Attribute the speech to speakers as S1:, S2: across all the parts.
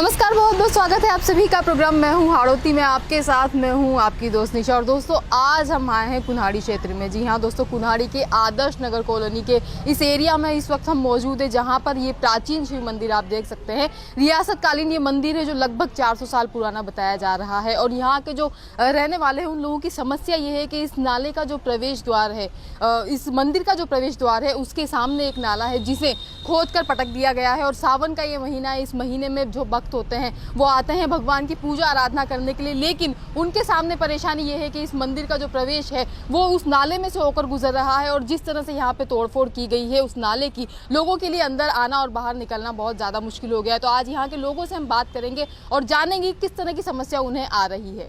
S1: नमस्कार, बहुत बहुत स्वागत है आप सभी का प्रोग्राम। मैं हूं हाड़ौती में आपके साथ, मैं हूं आपकी दोस्त निशा। और दोस्तों, आज हम आए हैं कुन्हाड़ी क्षेत्र में। जी हां दोस्तों, कुन्हाड़ी के आदर्श नगर कॉलोनी के इस एरिया में इस वक्त हम मौजूद है, जहां पर ये प्राचीन शिव मंदिर आप देख सकते हैं। रियासत कालीन ये मंदिर है जो लगभग 400 साल पुराना बताया जा रहा है। और यहाँ के जो रहने वाले हैं उन लोगों की समस्या ये है कि इस नाले का जो प्रवेश द्वार है, इस मंदिर का जो प्रवेश द्वार है उसके सामने एक नाला है जिसे खोद कर पटक दिया गया है। और सावन का ये महीना है, इस महीने में जो भक्त होते हैं वो आते हैं भगवान की पूजा आराधना करने के लिए, लेकिन उनके सामने परेशानी ये है कि इस मंदिर का जो प्रवेश है वो उस नाले में से होकर गुजर रहा है। और जिस तरह से यहाँ पे तोड़फोड़ की गई है उस नाले की, लोगों के लिए अंदर आना और बाहर निकलना बहुत ज़्यादा मुश्किल हो गया है। तो आज यहाँ के लोगों से हम बात करेंगे और जानेंगे किस तरह की समस्या उन्हें आ रही है।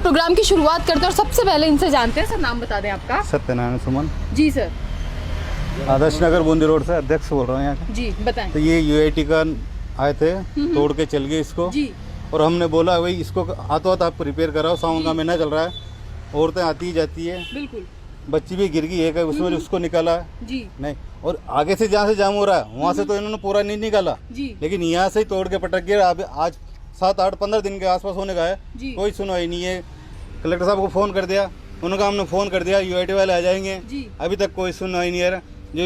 S1: प्रोग्राम की शुरुआत करते हैं और सबसे पहले इनसे जानते हैं। सर, नाम बता दें आपका।
S2: सत्यनारायण सुमन।
S1: जी सर।
S2: आदर्श नगर बूंदी रोड से अध्यक्ष बोल रहा हूँ यहाँ का।
S1: जी बताएं।
S2: तो ये यूआईटी का आए थे, तोड़ के चल गए इसको
S1: जी।
S2: और हमने बोला भाई इसको हाथों हाथ आप रिपेयर कराओ, सावन का महीना चल रहा है, औरतें आती ही जाती है,
S1: बिल्कुल।
S2: बच्ची भी गिर गई है, उसमें उसको निकाला
S1: जी
S2: नहीं। और आगे से जहाँ से जाम हो रहा है वहाँ से तो इन्होंने पूरा नहीं निकाला
S1: जी,
S2: लेकिन यहाँ से ही तोड़ के पटक गया। आज 7-8-15 दिन के आसपास होने का है, कोई सुनवाई नहीं है। कलेक्टर साहब को फ़ोन कर दिया, उनका हमने फ़ोन कर दिया, यूआईटी वाले आ जाएंगे, अभी तक कोई सुनवाई नहीं है। जो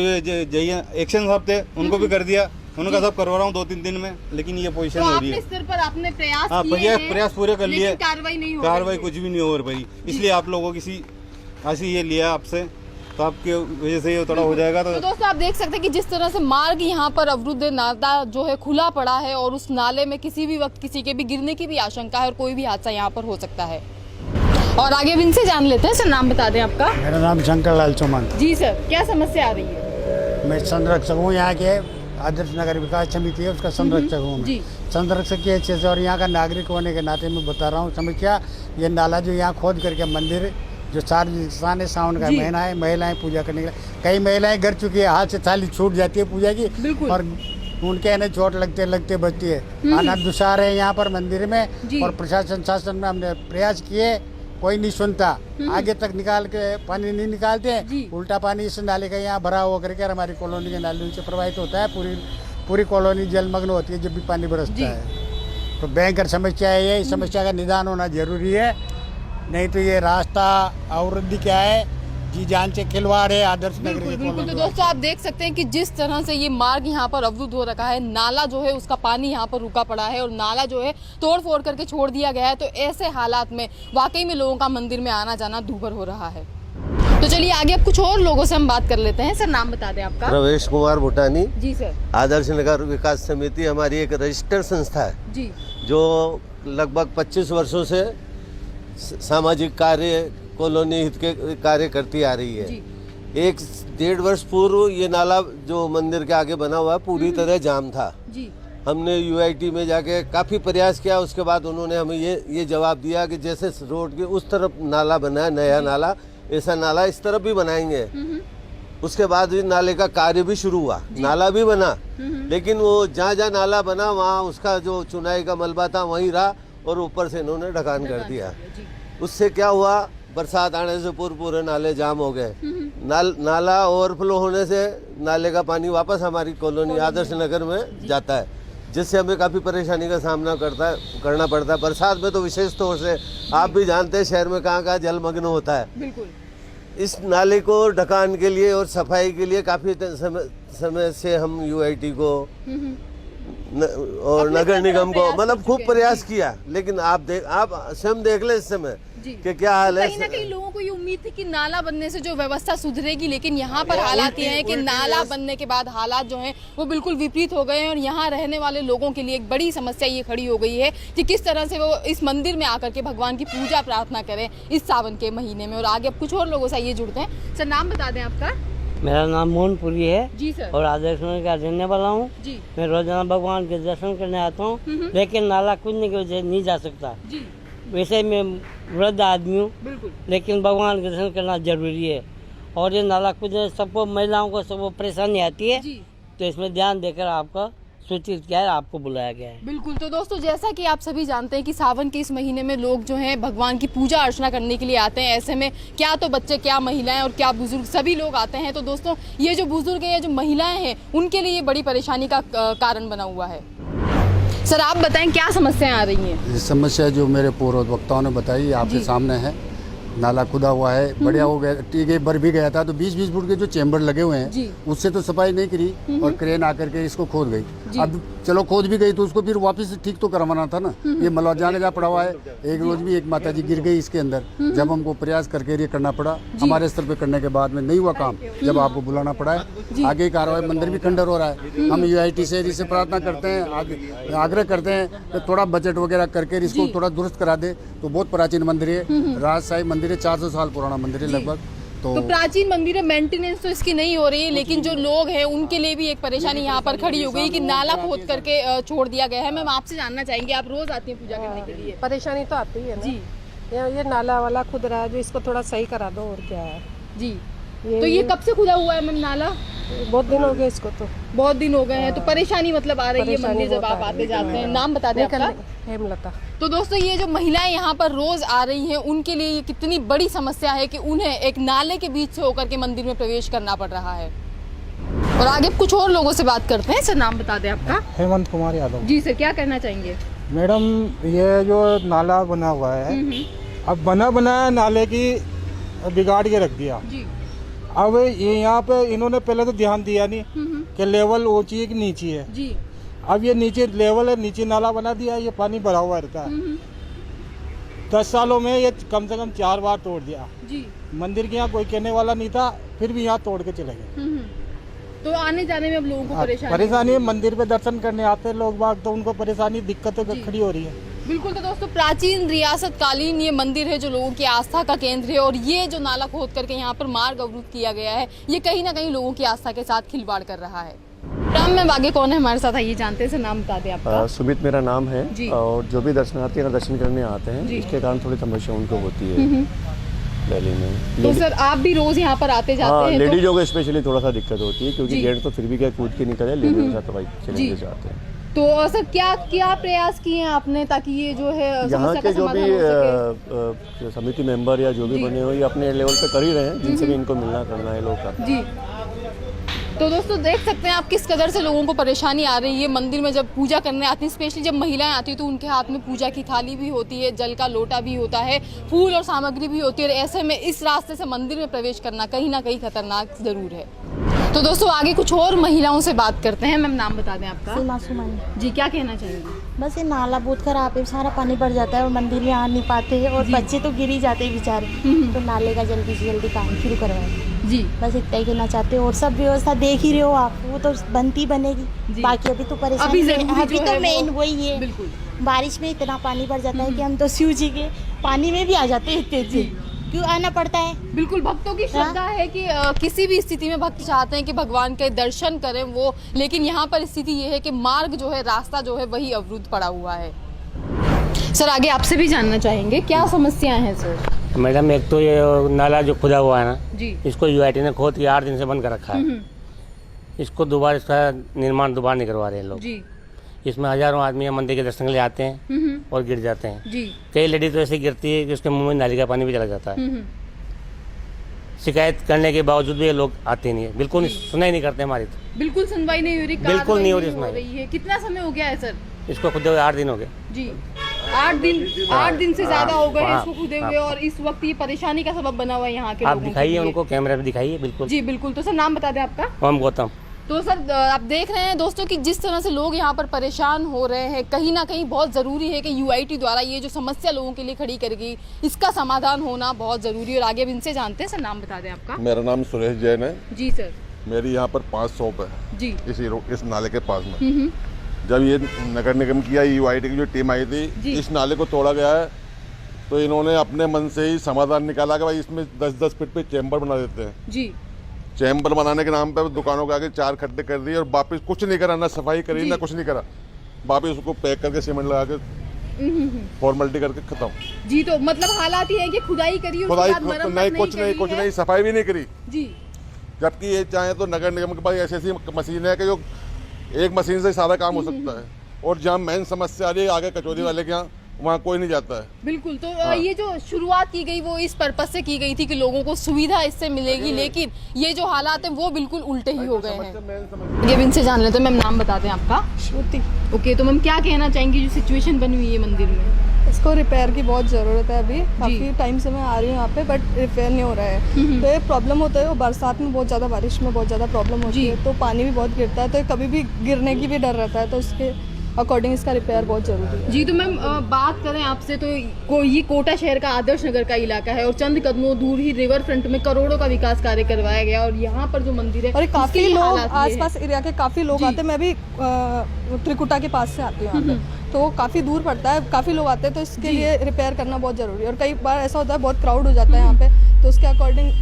S2: एक्शन साहब थे उनको भी कर दिया, उनका सब करवा रहा हूँ 2-3 दिन में, लेकिन ये पोजीशन हो रही है।
S1: स्तर पर आपने प्रयास
S2: प्रयास पूरे कर लिए,
S1: कार्रवाई
S2: कुछ भी नहीं हो रही। इसलिए आप लोगों की ऐसी ये लिया आपसे, तो आपकी वजह से ये थोड़ा हो जाएगा। तो
S1: दोस्तों, आप देख सकते हैं कि जिस तरह से मार्ग यहाँ पर अवरुद्ध, नाला जो है खुला पड़ा है और उस नाले में किसी भी वक्त किसी के भी गिरने की भी आशंका है और कोई भी हादसा यहाँ पर हो सकता है। और आगे भी इनसे जान लेते हैं। सर, नाम बता दें आपका।
S3: मेरा नाम शंकर लाल चौहान।
S1: जी सर, क्या समस्या आ रही है?
S3: मैं संरक्षक हूँ, यहाँ के आदर्श नगर विकास समिति है उसका संरक्षक हूँ मैं। संरक्षक के अच्छे से और यहाँ का नागरिक होने के नाते मैं बता रहा हूँ समस्या। ये नाला जो यहाँ खोद करके मंदिर जो सार्वजनिक स्थान है, सावन का महीना है, महिलाएं पूजा करने के लिए, कई महिलाएं गिर चुकी है, हाथ से थाली छूट जाती है पूजा की और उनके है चोट लगते लगते बचती है। आना दुसार है यहाँ पर मंदिर में। और प्रशासन शासन में हमने प्रयास किए, कोई नहीं सुनता। आगे तक निकाल के पानी नहीं निकालते हैं, उल्टा पानी इस नाले का यहाँ भरा हुआ करके हमारी कॉलोनी के नाले से प्रवाहित होता है। पूरी कॉलोनी जलमग्न होती है जब भी पानी बरसता है। तो भयंकर समस्या है ये, इस समस्या का निदान होना जरूरी है, नहीं तो ये रास्ता अवरुद्ध क्या है, जी जान से खिलवाड़ है आदर्श नगर के कॉलोनी।
S1: तो दोस्तों, आप देख सकते हैं कि जिस तरह से ये मार्ग यहाँ पर अवरुद्ध हो रखा है, नाला जो है उसका पानी यहाँ पर रुका पड़ा है और नाला जो है तोड़ फोड़ करके छोड़ दिया गया है। तो ऐसे हालात में वाकई में लोगों का मंदिर में आना जाना दूभर हो रहा है। तो चलिए आगे अब कुछ और लोगों से हम बात कर लेते हैं। सर, नाम बता दें आपका।
S4: रमेश कुमार भूटानी।
S1: जी सर।
S4: आदर्श नगर विकास समिति हमारी एक रजिस्टर्ड संस्था है
S1: जी,
S4: जो लगभग 25 वर्षों से सामाजिक कार्य, कॉलोनी हित के कार्य करती आ रही है। 1-1.5 वर्ष पूर्व ये नाला जो मंदिर के आगे बना हुआ है पूरी तरह जाम था जी। हमने यूआईटी में जाके काफ़ी प्रयास किया, उसके बाद उन्होंने हमें ये जवाब दिया कि जैसे रोड के उस तरफ नाला बना है, नया नाला, ऐसा नाला इस तरफ भी बनाएंगे। उसके बाद नाले का कार्य भी शुरू हुआ, नाला भी बना, लेकिन वो जहाँ नाला बना वहाँ उसका जो चुनाई का मलबा था वहीं रहा और ऊपर से इन्होंने ढकान कर दिया। उससे क्या हुआ, बरसात आने से पूरे नाले जाम हो गए। नाला ओवरफ्लो होने से नाले का पानी वापस हमारी कॉलोनी आदर्श नगर में जाता है, जिससे हमें काफ़ी परेशानी का सामना करना पड़ता है। बरसात में तो विशेष तौर से आप भी जानते हैं शहर में कहाँ जलमग्न होता है।
S1: बिल्कुल।
S4: इस नाले को ढकान के लिए और सफाई के लिए काफ़ी समय से हम यूआईटी को और नगर निगम को मतलब खूब प्रयास किया, लेकिन आप स्वयं देख ले इस समय कि क्या हाल है।
S1: कहीं ना कहीं लोगों को ये उम्मीद थी कि नाला बनने से जो व्यवस्था सुधरेगी, लेकिन यहाँ पर हालात ये हैं कि नाला बनने के बाद हालात जो हैं वो बिल्कुल विपरीत हो गए हैं। और यहाँ रहने वाले लोगों के लिए एक बड़ी समस्या ये खड़ी हो गई है कि किस तरह से वो इस मंदिर में आकर के भगवान की पूजा प्रार्थना करें इस सावन के महीने में। और आगे अब कुछ और लोगों से ये जुड़ते हैं। सर, नाम बता दें आपका?
S5: मेरा नाम मोहनपुरी है
S1: जी सर।
S5: और आदर्श नगर का रहने वाला हूँ
S1: जी।
S5: मैं रोजाना भगवान के दर्शन करने आता हूँ, लेकिन नाला कूदने की वजह से नहीं जा सकता।
S1: जी।
S5: वैसे मैं वृद्ध आदमी हूँ,
S1: बिल्कुल।
S5: लेकिन भगवान के दर्शन करना जरूरी है। और ये नाला कूदने सबको, महिलाओं को सबको परेशानी आती है,
S1: जी।
S5: तो इसमें ध्यान देकर आपका सूचित किया है, आपको बुलाया गया है।
S1: बिल्कुल। तो दोस्तों, जैसा कि आप सभी जानते हैं कि सावन के इस महीने में लोग जो हैं भगवान की पूजा अर्चना करने के लिए आते हैं। ऐसे में क्या तो बच्चे, क्या महिलाएं और क्या बुजुर्ग, सभी लोग आते हैं। तो दोस्तों, ये जो बुजुर्ग हैं, ये जो महिलाएं हैं, उनके लिए ये बड़ी परेशानी का कारण बना हुआ है। सर, आप बताएं क्या समस्याएं आ रही हैं?
S3: ये समस्या जो मेरे पूर्व वक्ताओं ने बताई आपके सामने है। नाला खुदा हुआ है, बढ़िया हो गया, ठीक है, भर भी गया था, तो 20-20 फुट के जो चेम्बर लगे हुए हैं उससे तो सफाई नहीं करी और क्रेन आकर के इसको खोद गई। अब चलो खोद भी गई तो उसको फिर वापस ठीक तो करवाना था ना। ये मलौजा का पड़ा हुआ है। एक रोज भी एक माता जी गिर गई इसके अंदर। जब हमको प्रयास करके ये करना पड़ा, हमारे स्तर पे करने के बाद में नहीं हुआ काम, जब आपको बुलाना पड़ा है। आगे कार्रवाई, मंदिर भी खंडर हो रहा है। हम UIT से प्रार्थना करते हैं, आग्रह करते हैं कि थोड़ा बजट वगैरह करके इसको थोड़ा दुरुस्त करा दे। तो बहुत प्राचीन मंदिर है, राजशाही मंदिर है, 400 साल पुराना मंदिर है लगभग।
S1: तो प्राचीन मंदिर है, मेंटेनेंस तो इसकी नहीं हो रही है, लेकिन जो लोग हैं उनके लिए भी एक परेशानी यहाँ पर खड़ी हो गई कि नाला खोद करके छोड़ दिया गया है। मैम, आपसे जानना चाहेंगे, आप रोज आती हैं पूजा करने के लिए?
S6: परेशानी तो आती है ना
S1: जी।
S6: ये नाला वाला खुद रहा है, जो इसको थोड़ा सही करा दो, और क्या है।
S1: जी। तो ये कब से खुदा हुआ है मैम नाला?
S6: बहुत दिन हो गए इसको, तो
S1: बहुत दिन हो गए हैं। तो परेशानी मतलब आ रही है मंदिर जब आप आते जाते हैं। नाम बता दें आपका?
S6: हेमलता।
S1: तो दोस्तों, ये जो महिलाएं यहाँ पर रोज आ रही हैं, उनके लिए ये कितनी बड़ी समस्या है कि उन्हें एक नाले के बीच से होकर के मंदिर में प्रवेश करना पड़ रहा है। और आगे कुछ और लोगों से बात करते हैं। सर, नाम बता दें आपका?
S7: हेमंत कुमार यादव।
S1: जी सर, क्या कहना चाहेंगे?
S7: मैडम, ये जो नाला बना हुआ है, अब बना बनाया नाले की बिगाड़ के रख दिया।
S1: जी।
S7: अब ये यहाँ पे इन्होंने पहले तो ध्यान दिया नहीं कि लेवल ऊंची है कि नीची है।
S1: जी।
S7: अब ये नीचे लेवल है, नीचे नाला बना दिया, ये पानी भरा हुआ रहता है। 10 सालों में ये कम से कम 4 बार तोड़ दिया।
S1: जी।
S7: मंदिर के यहाँ कोई कहने वाला नहीं था, फिर भी यहाँ तोड़ के चले गए।
S1: तो आने जाने में अब लोगों को
S7: परेशानी है। मंदिर पे दर्शन करने आते हैं लोग बाग, तो उनको परेशानी, दिक्कतें खड़ी हो रही है।
S1: बिल्कुल। तो दोस्तों, प्राचीन रियासत कालीन ये मंदिर है जो लोगों की आस्था का केंद्र है, और ये जो नाला खोद करके यहाँ पर मार्ग अवरुद्ध किया गया है, ये कहीं ना कहीं लोगों की आस्था के साथ खिलवाड़ कर रहा है। राम में आगे कौन है हमारे साथ, आइए जानते हैं। सर, नाम बता दें आपका?
S8: सुमित मेरा नाम है। और जो भी दर्शनार्थी अगर दर्शन करने आते हैं, इसके कारण थोड़ी समस्या उनको होती है दिल्ली में।
S1: तो सर, आप भी रोज यहाँ पर आते जाते हैं?
S8: लेडीजों को स्पेशली थोड़ा सा दिक्कत होती है, क्योंकि जेंट्स तो फिर भी क्या कूद के निकले, लेडीज के साथ चले जाते हैं।
S1: तो सर, क्या प्रयास किए हैं आपने ताकि ये जो है
S8: यहाँ के जो भी समिति मेंबर या जो भी बने हो, ये अपने लेवल पे कर ही रहे हैं, जिनसे भी इनको मिलना करना है लोग का।
S1: जी। तो दोस्तों, देख सकते हैं आप किस कदर से लोगों को परेशानी आ रही है। मंदिर में जब पूजा करने आती हैं, स्पेशली जब महिलाएं आती हैं, तो उनके हाथ में पूजा की थाली भी होती है, जल का लोटा भी होता है, फूल और सामग्री भी होती है। और ऐसे में इस रास्ते से मंदिर में प्रवेश करना कहीं ना कहीं खतरनाक जरूर है। तो दोस्तों, आगे कुछ और महिलाओं से बात करते हैं। मैम, नाम बता दें आपका?
S9: सीमा सुमन
S1: जी। क्या कहना चाहेंगे?
S9: बस ये नाला बहुत खराब है, सारा पानी भर जाता है और मंदिर में आ नहीं पाते हैं, और बच्चे तो गिर ही जाते हैं बेचारे। तो नाले का जल्दी से जल्दी काम शुरू करवाएं
S1: जी।
S9: बस इतना ही कहना चाहते हैं। और सब व्यवस्था देख ही रहे हो आप, वो तो बनती बनेगी। बाकी अभी तो परेशानी अभी तो मेन वही है।
S1: बिल्कुल।
S9: बारिश में इतना पानी भर जाता है कि हम तो शिव जी के पानी में भी आ जाते हैं, इतने क्यों आना पड़ता है।
S1: बिल्कुल। भक्तों की श्रद्धा है कि किसी भी स्थिति में भक्त चाहते हैं कि भगवान के दर्शन करें वो, लेकिन यहाँ पर स्थिति ये है कि मार्ग जो है, रास्ता जो है, वही अवरुद्ध पड़ा हुआ है। सर, आगे आपसे भी जानना चाहेंगे, क्या समस्याएं हैं सर?
S5: मैडम, एक तो ये नाला जो खुदा हुआ है ना
S1: जी,
S5: इसको UIT ने खोद के 8 दिन से बंद कर रखा है। इसको दोबारा, इसका निर्माण दोबारा नहीं करवा रहे हैं लोग जी। इसमें हजारों आदमी मंदिर के दर्शन के लिए आते हैं और गिर जाते हैं जी। कई लेडीज तो ऐसे गिरती है कि उसके मुंह में नाली का पानी भी चला जाता है। शिकायत करने के बावजूद भी ये लोग आते नहीं है, बिल्कुल सुनाई नहीं करते हमारी। तो
S1: बिल्कुल सुनवाई नहीं हो रही,
S5: बिल्कुल नहीं हो रही
S1: है। कितना समय हो गया है सर
S5: इसको खुदे हुए? 8 दिन हो गए
S1: जी। 8 दिन से ज्यादा हो गए इसको खुदे हुए, और इस वक्त ये परेशानी का सबब बना हुआ है यहाँ के
S5: आप
S1: लोगों
S5: दिखाइए
S1: के लिए।
S5: उनको, कैमरा पे दिखाइए। बिल्कुल
S1: जी बिल्कुल। तो सर, नाम बता दें आपका?
S5: ओम गौतम।
S1: तो सर आप देख रहे हैं दोस्तों कि जिस तरह से लोग यहाँ पर परेशान हो रहे हैं, कहीं ना कहीं बहुत ज़रूरी है कि यूआईटी द्वारा ये जो समस्या लोगों के लिए खड़ी कर गई, इसका समाधान होना बहुत ज़रूरी है। और आगे अब इनसे जानते हैं। सर नाम बता दें आपका।
S10: मेरा नाम सुरेश जैन है
S1: जी सर।
S10: मेरी यहाँ पर 5 शॉप है
S1: जी
S10: इस नाले के पास में। जब ये नगर निगम की यूआईटी की जो टीम आई थी, इस नाले को तोड़ा गया है तो इन्होंने अपने मन से ही समाधान निकाला कि भाई इसमें 10-10 फीट पे चैम्बर बना देते हैं जी। चैम्बर बनाने के नाम पर दुकानों के आगे 4 खड्डे कर दिए और वापस कुछ नहीं करा, ना सफाई करी ना कुछ नहीं करा, वापस उसको पैक करके सीमेंट लगा के फॉर्मेलिटी करके खत्म
S1: जी। तो मतलब हालात ये है कि खुदाई करी,
S10: खुदाई नहीं, कुछ नहीं, सफाई भी नहीं करी
S1: जी।
S10: जबकि ये चाहे तो नगर निगम के पास ऐसी मशीन है कि जो एक मशीन से सारा काम हो सकता है, और जहाँ मेन समस्या आ रही है आगे कचौरी वाले के यहाँ, वहाँ कोई नहीं जाता है।
S1: बिल्कुल। तो ये जो शुरुआत की गई वो इस पर्पस से की गई थी कि लोगों को सुविधा इससे मिलेगी, लेकिन ये जो हालात हैं वो बिल्कुल उल्टे ही हो गए हैं। ये भी इनसे जान लेते हैं। मैम नाम बता दें आपका।
S6: श्रुति।
S1: ओके, तो मैम क्या कहना चाहेंगी जो सिचुएशन बनी हुई है मंदिर में?
S6: इसको रिपेयर की बहुत ज़रूरत है। अभी काफ़ी टाइम से मैं आ रही हूँ यहाँ पे, बट रिपेयर नहीं हो रहा है। तो ये प्रॉब्लम होता है, वो बरसात में बहुत ज़्यादा, बारिश में बहुत ज़्यादा प्रॉब्लम होती है, तो पानी भी बहुत गिरता है, तो कभी भी गिरने की भी डर रहता है, तो उसके अकॉर्डिंग इसका रिपेयर बहुत ज़रूरी है
S1: जी। तो मैम बात करें आपसे तो ये कोटा शहर का आदर्श नगर का इलाका है और चंद कदमों दूर ही रिवर फ्रंट में करोड़ों का विकास कार्य करवाया गया, और यहाँ पर जो मंदिर है
S6: और काफ़ी लोग आसपास एरिया के काफ़ी लोग आते हैं। मैं भी त्रिकुटा के पास से आती हूँ यहाँ पे, तो काफ़ी दूर पड़ता है, काफ़ी लोग आते हैं, तो इसके लिए रिपेयर करना बहुत ज़रूरी है। और कई बार ऐसा होता है बहुत क्राउड हो जाता है यहाँ पे, तो उसके अकॉर्डिंग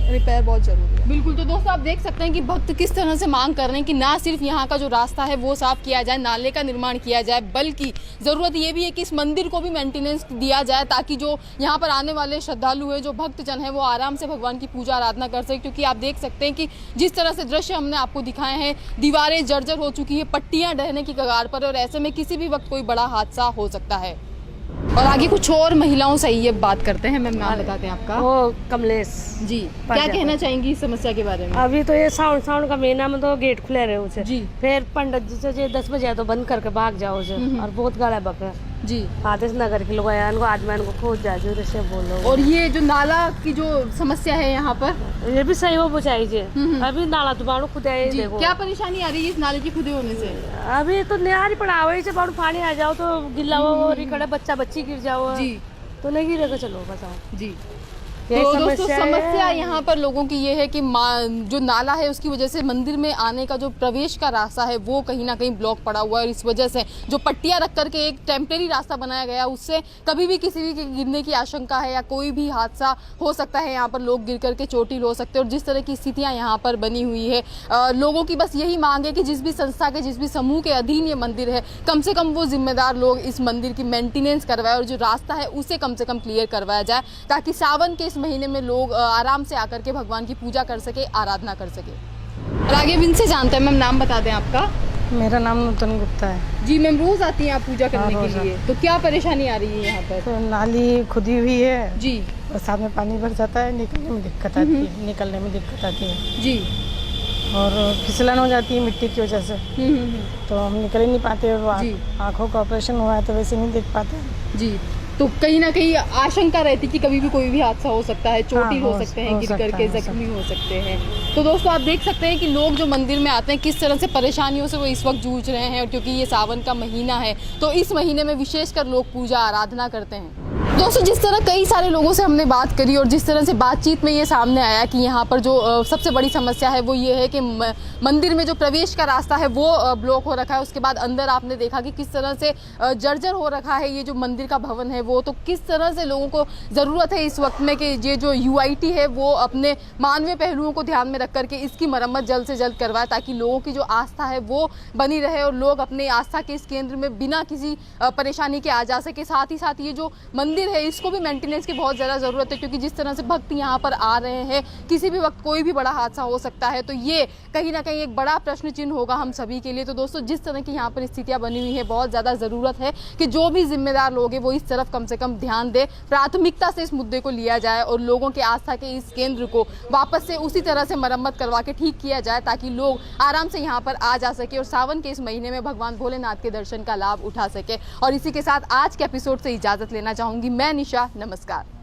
S6: रिपेयर बहुत ज़रूरी है।
S1: बिल्कुल। तो दोस्तों आप देख सकते हैं कि भक्त किस तरह से मांग कर रहे हैं कि ना सिर्फ यहाँ का जो रास्ता है वो साफ किया जाए, नाले का निर्माण किया जाए, बल्कि ज़रूरत ये भी है कि इस मंदिर को भी मेंटेनेंस दिया जाए, ताकि जो यहाँ पर आने वाले श्रद्धालु हैं, जो भक्तजन हैं, वो आराम से भगवान की पूजा आराधना कर सके। क्योंकि आप देख सकते हैं कि जिस तरह से दृश्य हमने आपको दिखाए हैं, दीवारें जर्जर हो चुकी है, पट्टियाँ ढहने की कगार पर, और ऐसे में किसी भी वक्त कोई बड़ा हादसा हो सकता है। और आगे कुछ और महिलाओं से ये बात करते हैं। मैम नाम बताते हैं आपका।
S11: वो कमलेश
S1: जी। क्या कहना चाहेंगी इस समस्या के बारे में?
S11: अभी तो ये साउंड का महीना में तो गेट खुले रहे उसे
S1: जी।
S11: फिर पंडित जी से 10 बजे तो बंद करके भाग जाओ उसे, और बहुत गाड़ा बकरा
S1: जी।
S11: आदेश नगर के लोग आया, आज मैं इनको खोज जा से बोलो।
S1: और ये जो नाला की जो समस्या है यहाँ पर,
S11: ये भी सही हो चाहिए। अभी नाला तो बाड़ू खुद आए, देखो
S1: क्या परेशानी आ रही है इस नाले के खुदे होने से?
S11: अभी तो निहारी पड़ा हुआ है, बाड़ू पानी आ जाओ तो गिल्ला हो, खड़े बच्चा बच्ची गिर जाओ जी, तो नहीं गिरेगा, चलो बताओ जी।
S1: तो दोस्तों समस्या यहाँ पर लोगों की ये है कि जो नाला है उसकी वजह से मंदिर में आने का जो प्रवेश का रास्ता है वो कहीं ना कहीं ब्लॉक पड़ा हुआ है, और इस वजह से जो पट्टियाँ रख करके एक टेम्परेरी रास्ता बनाया गया, उससे कभी भी किसी भी के गिरने की आशंका है या कोई भी हादसा हो सकता है, यहाँ पर लोग गिर करके चोटिल हो सकते हैं। और जिस तरह की स्थितियाँ यहाँ पर बनी हुई है, लोगों की बस यही मांग है कि जिस भी संस्था के, जिस भी समूह के अधीन ये मंदिर है, कम से कम वो जिम्मेदार लोग इस मंदिर की मेंटेनेंस करवाए, और जो रास्ता है उसे कम से कम क्लियर करवाया जाए, ताकि सावन के महीने में लोग आराम से आकर के भगवान की पूजा कर सके, आराधना कर सके। और आगे भी इनसे जानते हैं। मैम नाम बता दें आपका।
S6: मेरा नाम नूतन गुप्ता है
S1: जी। मैम रोज आती हैं आप पूजा करने के लिए, तो क्या परेशानी आ रही है यहाँ पर?
S6: तो नाली खुदी हुई है
S1: जी,
S6: बरसात में पानी भर जाता है, निकलने में दिक्कत आती है, जी, और फिसलन हो जाती है मिट्टी की वजह से, तो हम निकल ही नहीं पाते। और आँखों का ऑपरेशन हुआ है तो वैसे नहीं देख पाते जी।
S1: तो कहीं ना कहीं आशंका रहती कि कभी भी कोई भी हादसा हो सकता है, चोटिल हो सकते हैं, गिर करके जख्मी हो सकते हैं। तो दोस्तों आप देख सकते हैं कि लोग जो मंदिर में आते हैं किस तरह से परेशानियों से वो इस वक्त जूझ रहे हैं, और क्योंकि ये सावन का महीना है तो इस महीने में विशेषकर लोग पूजा आराधना करते हैं। दोस्तों जिस तरह कई सारे लोगों से हमने बात करी और जिस तरह से बातचीत में ये सामने आया कि यहाँ पर जो सबसे बड़ी समस्या है वो ये है कि मंदिर में जो प्रवेश का रास्ता है वो ब्लॉक हो रखा है। उसके बाद अंदर आपने देखा कि किस तरह से जर्जर हो रखा है ये जो मंदिर का भवन है वो। तो किस तरह से लोगों को ज़रूरत है इस वक्त में कि ये जो यूआईटी है वो अपने मानवीय पहलुओं को ध्यान में रख करके इसकी मरम्मत जल्द से जल्द करवाए, ताकि लोगों की जो आस्था है वो बनी रहे और लोग अपने आस्था के इस केंद्र में बिना किसी परेशानी के आ जा सके। साथ ही साथ ये जो मंदिर है इसको भी मेंटेनेंस की बहुत ज़्यादा ज़रूरत है, क्योंकि जिस तरह से भक्त यहाँ पर आ रहे हैं किसी भी वक्त कोई भी बड़ा हादसा हो सकता है। तो ये कहीं ना कहीं एक बड़ा प्रश्न चिन्ह होगा हम सभी के लिए। तो दोस्तों जिस तरह की यहाँ पर स्थितियाँ बनी हुई है बहुत ज़्यादा ज़रूरत है कि जो भी जिम्मेदार लोग हैं वो इस तरफ कम से कम ध्यान दे, प्राथमिकता से इस मुद्दे को लिया जाए और लोगों के आस्था के इस केंद्र को वापस से उसी तरह से मरम्मत करवा के ठीक किया जाए, ताकि लोग आराम से यहाँ पर आ जा सके और सावन के इस महीने में भगवान भोलेनाथ के दर्शन का लाभ उठा सके। और इसी के साथ आज के एपिसोड से इजाज़त लेना चाहूँगी मैं निशा। नमस्कार।